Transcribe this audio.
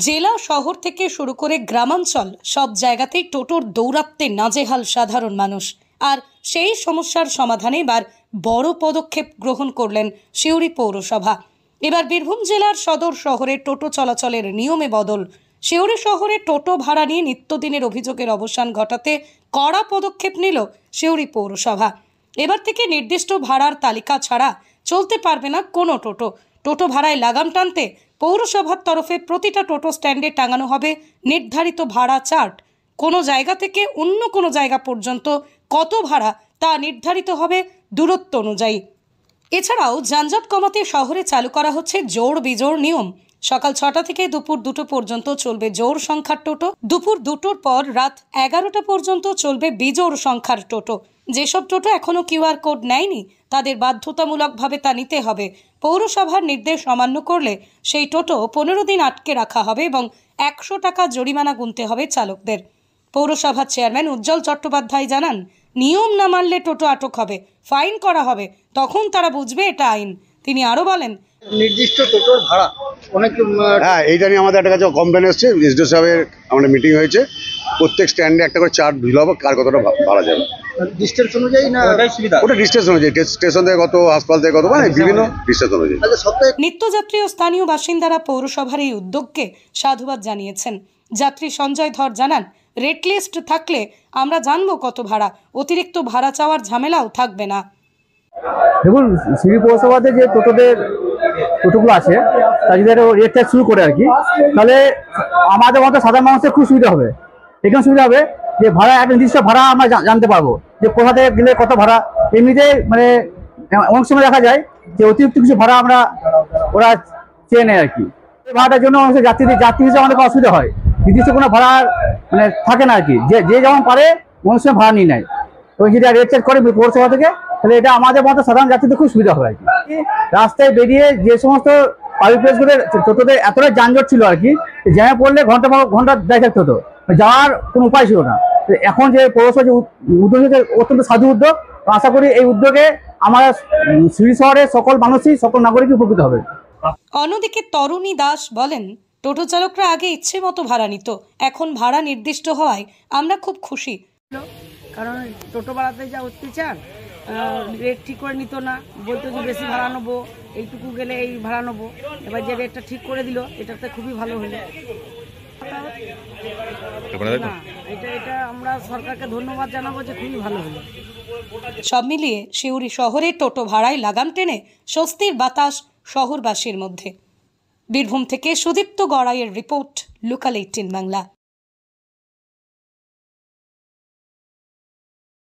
জেলা শহর থেকে শুরু করে গ্রামাঞ্চল সব জায়গাতেই টোটোর দৌরাত্ম্যে নাজেহাল সাধারণ মানুষ। আর সেই সমস্যার সমাধানে এবার বড় পদক্ষেপ গ্রহণ করলেন সিউড়ি পৌরসভা। এবার বীরভূম জেলার সদর শহরে টোটো চলাচলের নিয়মে বদল। সিউড়ি শহরে টোটো ভাড়া নিয়ে নিত্যদিনের অভিযোগের অবসান ঘটাতে কড়া পদক্ষেপ নিল সিউড়ি পৌরসভা। এবার থেকে নির্দিষ্ট ভাড়ার তালিকা ছাড়া চলতে পারবে না কোনো টোটো। টোটো ভাড়ায় লাগাম টানতে পৌরসভার তরফে প্রতিটা টোটো স্ট্যান্ডে টাঙানো হবে নির্ধারিত ভাড়া চার্ট। কোনো জায়গা থেকে অন্য কোনো জায়গা পর্যন্ত কত ভাড়া তা নির্ধারিত হবে দূরত্ব অনুযায়ী। এছাড়াও যানজট কমাতে শহরে চালু করা হচ্ছে জোড় বিজোড় নিয়ম। সকাল 6টা থেকে দুপুর 2টো পর্যন্ত চলবে জোড় সংখ্যার টোটো, দুপুর 2টোর পর রাত 11টা পর্যন্ত চলবে বিজোড় সংখ্যার টোটো। যেসব টোটো এখনও QR কোড নেয়নি তাদের বাধ্যতামূলকভাবে তা নিতে হবে। পৌরসভার নির্দেশ অমান্য করলে সেই টোটো 15 দিন আটকে রাখা হবে এবং 100 টাকা জরিমানা গুনতে হবে চালকদের। পৌরসভার চেয়ারম্যান উজ্জ্বল চট্টোপাধ্যায় জানান, নিয়ম না মানলে টোটো আটক হবে, ফাইন করা হবে, তখন তারা বুঝবে এটা আইন। তিনি আরও বলেন, নির্দিষ্ট টোটোর ভাড়া অনেক এইটা নিয়ে আমাদের একটা কাছে কমপ্লেন এসছে। এসডিও সাহেবের আমাদের মিটিং হয়েছে। প্রত্যেক স্ট্যান্ডে একটা করে চার্ট ঢুলে হবে কার কতটা ভাড়া যাবে, ডিস্টেন্স অনুযায়ী না সুবিধা, ওটা ডিস্টেন্স অনুযায়ী, স্টেশন থেকে কত, হাসপাতাল থেকে কত, মানে বিভিন্ন ডিস্টেন্স অনুযায়ী। নিত্যযাত্রী ও স্থানীয় বাসিন্দারা পৌরসভার এই উদ্যোগকে সাধুবাদ জানিয়েছেন। যাত্রী সঞ্জয় ধর জানান, রেট লিস্ট থাকলে আমরা জানবো কত ভাড়া, অতিরিক্ত ভাড়া চাওয়ার ঝামেলাও থাকবে না। দেখুন, সিউড়ি পৌরসভাতে যে টোটোগুলো আছে তার যদি একটা রেট ট্যাক্স শুরু করে আর কি, তাহলে আমাদের মতো সাধারণ মানুষের খুব সুবিধা হবে। এখানে সুবিধা হবে যে ভাড়া, একটা নির্দিষ্ট ভাড়া আমরা জানতে পারবো যে কোথা থেকে গেলে কত ভাড়া। এমনিতে মানে অনেক সময় দেখা যায় যে অতিরিক্ত কিছু ভাড়া ওরা চেয়ে নেয় আর কি। এই ভাড়াটার জন্য অনেক যাত্রী হিসেবে অনেক অসুবিধা হয়। নির্দিষ্ট কোনো ভাড়া মানে থাকে না আর কি, যে যেমন পারে অনেক সময় ভাড়া নিয়ে নেয়। এবং যদি রেট চেক করে পৌরসভা থেকে, তাহলে এটা আমাদের মতো সাধারণ যাত্রীদের খুব সুবিধা হয় আর কি। রাস্তায় বেরিয়ে যে সমস্ত পাবলিক প্লেসগুলোর টোটোতে এতটাই যানজট ছিল আর কি, জ্যামে পড়লে ঘন্টা দাঁড়িয়ে থাকতে হতো, যাওয়ার কোনো উপায় ছিল না। এখন যে পৌরসভা যে উদ্যোগ হচ্ছে অত্যন্ত সাধু উদ্যোগ। আশা করি এই উদ্যোগে আমরা সিউড়ি শহরের সকল মানুষই, সকল নাগরিকই উপকৃত হবে। অন্যদিকে তরুণী দাস বলেন, টোটো চালকরা আগে ইচ্ছে মতো ভাড়া নিত, এখন ভাড়া নির্দিষ্ট হওয়ায় আমরা খুব খুশি। কারণ টোটো ভাড়াতে যা অত্যাচার, রেট ঠিক করে নিত না, বলতো যে বেশি ভাড়া নেবো, এইটুকু গেলে এই ভাড়া নেবো। এবার যে রেটটা ঠিক করে দিল, এটাতে খুবই ভালো হলো। না, এটা আমরা সরকারকে ধন্যবাদ জানাবো যে খুবই ভালো হলো। সব মিলিয়ে সিউড়ি শহরে টোটো ভাড়ায় লাগাম টেনে স্বস্তির বাতাস শহরবাসীর মধ্যে। বীরভূম থেকে সুদীপ্ত গড়াইয়ের রিপোর্ট, লোকাল 18 বাংলা।